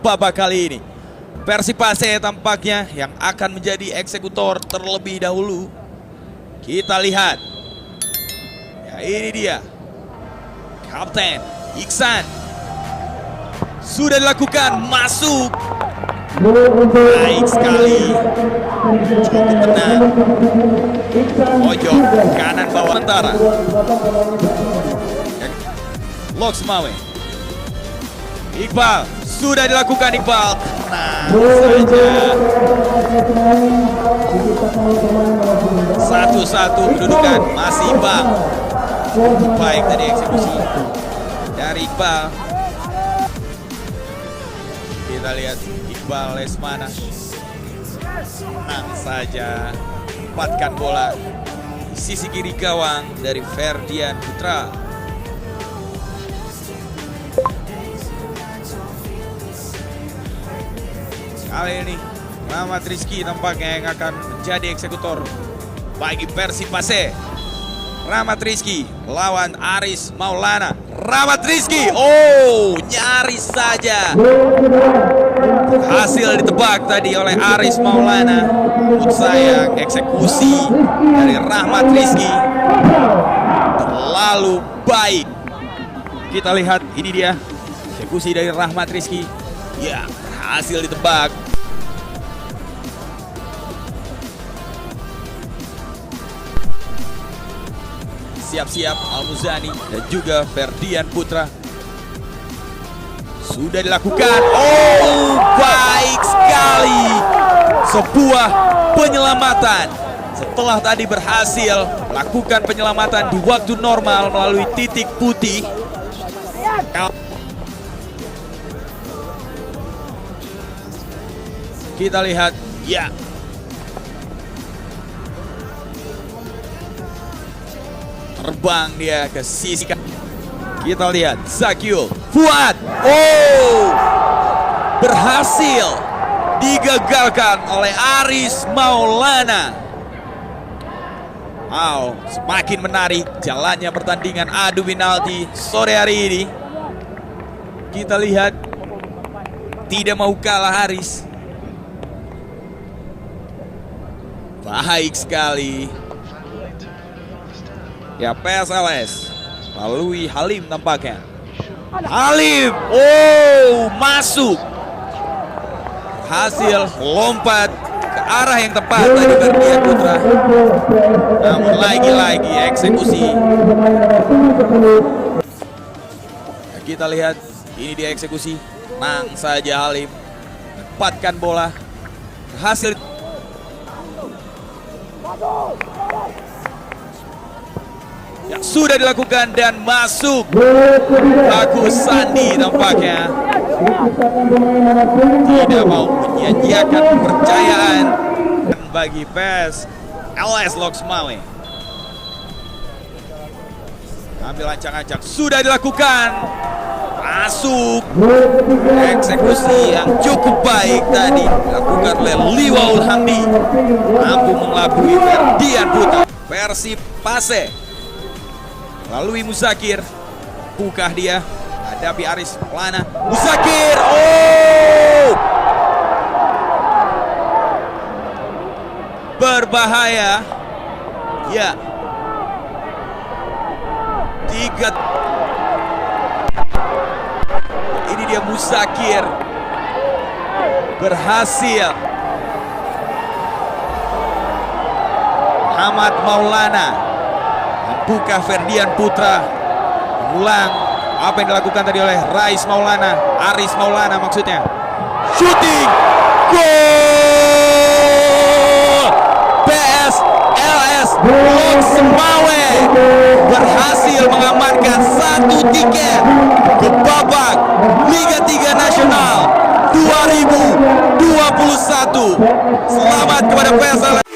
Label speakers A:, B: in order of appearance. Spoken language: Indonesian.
A: babak kali ini. Persipase tampaknya yang akan menjadi eksekutor terlebih dahulu. Kita lihat. Ya, ini dia. Kapten Iksan. Sudah dilakukan, masuk. Baik sekali. Cukup tenang. Pojok kanan bawah antara. Loks Mawe. Iqbal. Sudah dilakukan Iqbal. Nah, saja. 1-1 kedudukan. Masih Iqbal. Baik tadi eksekusi dari Iqbal. Kita lihat Iqbal Lesmana. Senang saja dapatkan bola di sisi kiri gawang dari Ferdian Putra. Kali ini Rahmat Rizky tampaknya yang akan menjadi eksekutor bagi Persipase. Rahmat Rizky lawan Aris Maulana. Rahmat Rizky, oh nyaris saja. Hasil ditebak tadi oleh Aris Maulana. Menurut saya eksekusi dari Rahmat Rizky terlalu baik. Kita lihat ini dia eksekusi dari Rahmat Rizky. Ya, berhasil ditebak. Siap-siap Al-Muzani dan juga Ferdian Putra. Sudah dilakukan. Oh, baik sekali. Sebuah penyelamatan. Setelah tadi berhasil melakukan penyelamatan di waktu normal melalui titik putih. Kita lihat, ya. Terbang dia ke sisi kanan. Kita lihat Zakiul Fuad. Oh, berhasil digagalkan oleh Aris Maulana. Wow, semakin menarik jalannya pertandingan adu penalti sore hari ini. Kita lihat tidak mau kalah Aris. Baik sekali. Ya, PSLS melalui Halim tampaknya. Halim, oh masuk. Hasil lompat ke arah yang tepat tadi Ferdian Putra. Namun lagi-lagi eksekusi. Kita lihat ini dia eksekusi. Nang saja Halim dapatkan bola. Hasil yang sudah dilakukan dan masuk. Bagus Sandi tampaknya tidak mau menyia-nyiakan kepercayaan bagi PES LS Loks Mawe. Ambil ancang-ancang, sudah dilakukan, masuk. Eksekusi yang cukup baik tadi dilakukan oleh Liwaul Hamdi, mampu mengelabui Ferdian Putra. Persipase melalui Muzakir, bukah dia, hadapi Aris Maulana. Muzakir, oh! Berbahaya. Ya. 3. Ini dia Muzakir. Berhasil. Ahmad Maulana buka Ferdian Putra, mengulang apa yang dilakukan tadi oleh Rais Maulana, Aris Maulana maksudnya. Shooting, gol! PSLS Loks Mawe berhasil mengamankan 1 tiket ke babak Liga 3 Nasional 2021. Selamat kepada PSLS.